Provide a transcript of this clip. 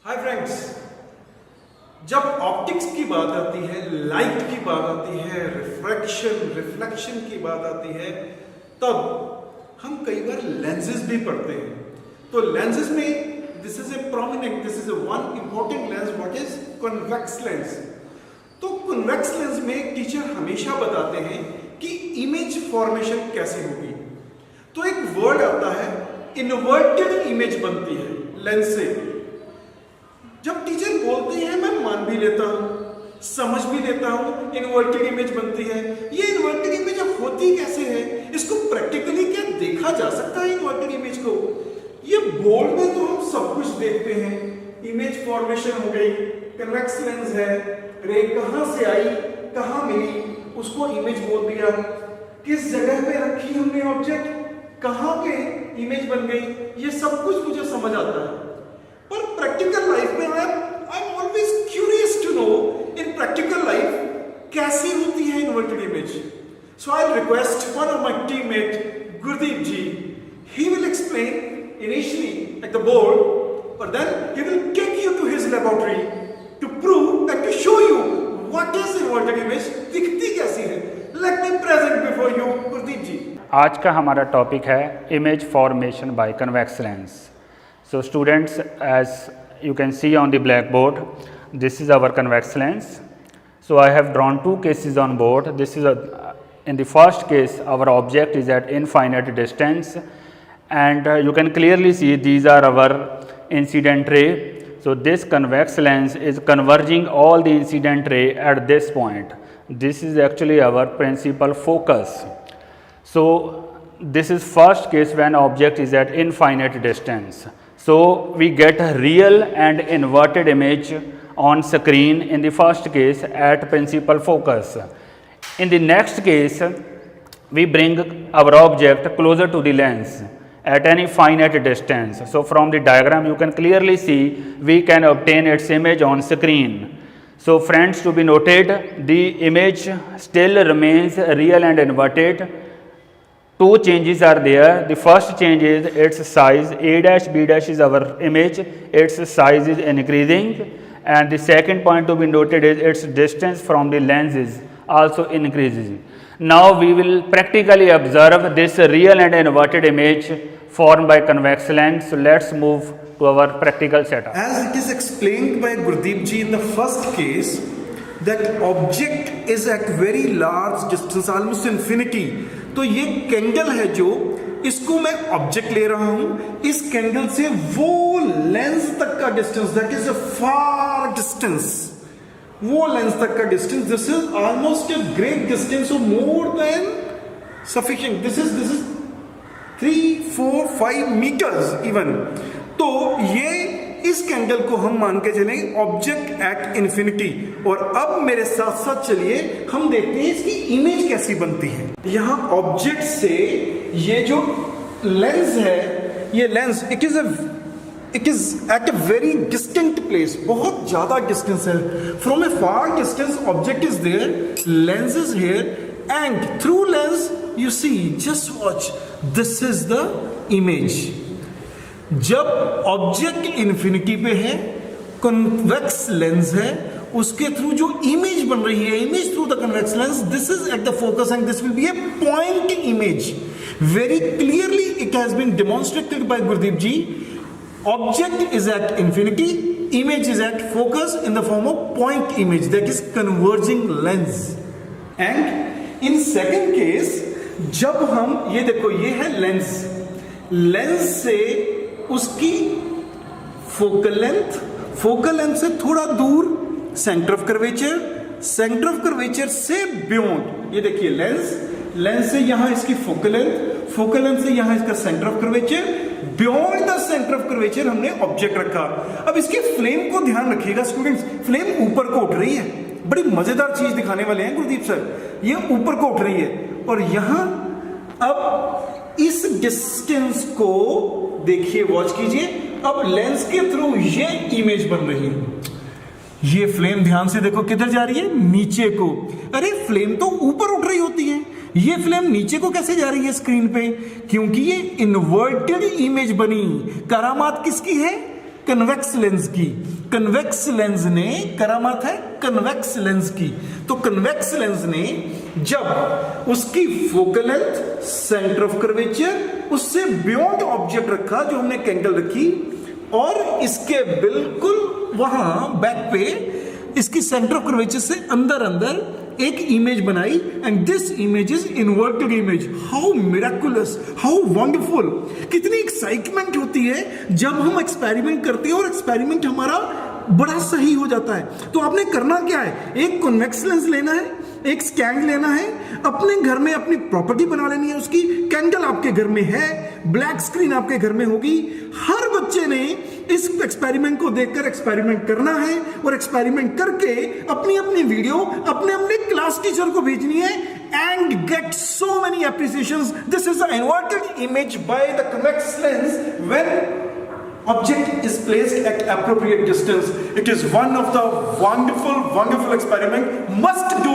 Hi friends, जब optics की बात आती है, लाइट की बात आती है, रिफ्लेक्शन की बात आती है, तब हम कई बार लेंसेज भी पढ़ते हैं। तो लेंसेज में this is a one important lens, what is convex lens. तो कन्वेक्स लेंस में टीचर हमेशा बताते हैं कि इमेज फॉर्मेशन कैसे होगी। तो एक वर्ड आता है, इन्वर्टेड इमेज बनती है लेंस से। जब टीचर बोलते हैं मैं मान भी लेता हूं, समझ भी लेता हूं, इन्वर्टेड इमेज बनती है। ये इन्वर्टेड इमेज होती कैसे है, इसको प्रैक्टिकली क्या देखा जा सकता है इन्वर्टेड इमेज को? ये बोर्ड में तो हम सब कुछ देखते हैं, इमेज फॉर्मेशन हो गई, कन्वेक्स लेंस है, रे कहां से आई, कहां मिली, उसको इमेज बोल दिया, किस जगह पे रखी हमने ऑब्जेक्ट, कहां पे इमेज बन गई, ये सब कुछ मुझे समझ आता है। पर प्रैक्टिकल लाइफ में I am always curious to know in practical life कैसी होती है inverted image. So I request one of my teammate Gurdeep ji, he will explain initially at the board, but then he will take you to his laboratory to prove and to show you what is inverted image, दिखती कैसी है। Let me present before you Gurdeep जी। आज का हमारा topic है image formation by convex lens. So students, as you can see on the blackboard, this is our convex lens. So I have drawn two cases on board. This is in the first case our object is at infinite distance, and you can clearly see these are our incident ray. So this convex lens is converging all the incident ray at this point. This is actually our principal focus. So this is first case when object is at infinite distance. So we get a real and inverted image on screen in the first case at principal focus. In the next case, we bring our object closer to the lens at any finite distance. So from the diagram you can clearly see we can obtain its image on screen. So friends, to be noted, the image still remains real and inverted. Two changes are there. The first change is its size, A dash B dash is our image, its size is increasing, and the second point to be noted is its distance from the lens is also increasing. Now we will practically observe this real and inverted image formed by convex lens. So let's move to our practical setup. As it is explained by Gurdeep ji in the first case, that object is at very large distance, almost infinity. तो ये candle है जो, इसको मैं object ले रहा हूं, इस कैंडल से वो लेंस तक का distance, that is a far distance, वो लेंस तक का distance, this is almost a great distance, so more than sufficient, this is 3, 4, 5 metres even. तो ये इस कैंडल को हम मान के चलें ऑब्जेक्ट एट इन्फिनिटी। और अब मेरे साथ साथ चलिए हम देखते हैं इसकी इमेज कैसी बनती है। यहां ऑब्जेक्ट से ये जो लेंस है, ये lens it is at a very distant place, बहुत ज्यादा डिस्टेंस है। From a far distance object is there, lens is here, and through lens you see, just watch, this is the image. जब object infinity पे है, convex lens है, उसके through जो image बन रही है, image through the convex lens, this is at the focus and this will be a point image. Very clearly it has been demonstrated by Gurdeep ji. Object is at infinity, image is at focus in the form of point image, that is converging lens. And in second case, जब हम ये देखो, ये है lens, lens से उसकी focal length से थोड़ा दूर centre of curvature, centre of curvature से बियॉन्ड, ये देखिए लेंस से यहां इसकी फोकल लेंथ से यहां इसका centre of curvature, beyond the centre of curvature हमने ऑब्जेक्ट रखा। अब इसके फ्लेम को ध्यान रखिएगा स्टूडेंट्स, फ्लेम ऊपर को उठ रही है, बड़ी मजेदार चीज दिखाने वाले हैं गुरदीप सर, ये ऊपर को उठ रही है। और यहां अब इस डिस्टेंस को देखिए, वॉच कीजिए, अब लेंस के थ्रू ये इमेज बन रही है। ये फ्लेम ध्यान से देखो किधर जा रही है, नीचे को। अरे फ्लेम तो ऊपर उठ रही होती है, ये फ्लेम नीचे को कैसे जा रही है स्क्रीन पे? क्योंकि ये इन्वर्टेड इमेज बनी। करामात किसकी है? कन्वेक्स लेंस की। कन्वेक्स लेंस ने करामात है कन्वेक्स लेंस की। तो कन्वेक्स लेंस ने जब उसकी focal length, centre of curvature उससे बियॉन्ड ऑब्जेक्ट रखा, जो हमने कैंगल रखी, और इसके बिल्कुल वहां बैक पे इसकी सेंटर ऑफ कर्वेचर से अंदर एक इमेज बनाई, and this image is inverted image. How miraculous, how wonderful. कितनी एक्साइटमेंट होती है जब हम एक्सपेरिमेंट करते हैं और एक्सपेरिमेंट हमारा बड़ा सही हो जाता है। तो आपने करना क्या है, एक कॉन्वेक्स लेंस लेना है, एक स्कैन लेना है, अपने घर में अपनी प्रॉपर्टी बना लेनी है उसकी। कैंडल आपके घर में है, ब्लैक स्क्रीन आपके घर में होगी। हर बच्चे ने इस एक्सपेरिमेंट को देखकर एक्सपेरिमेंट करना है, और एक्सपेरिमेंट करके अपनी अपनी वीडियो अपने अपने क्लास टीचर को भेजनी है, and get so many appreciations. This is the inverted image by the convex lens when object is placed at appropriate distance. It is one of the wonderful experiment. Must do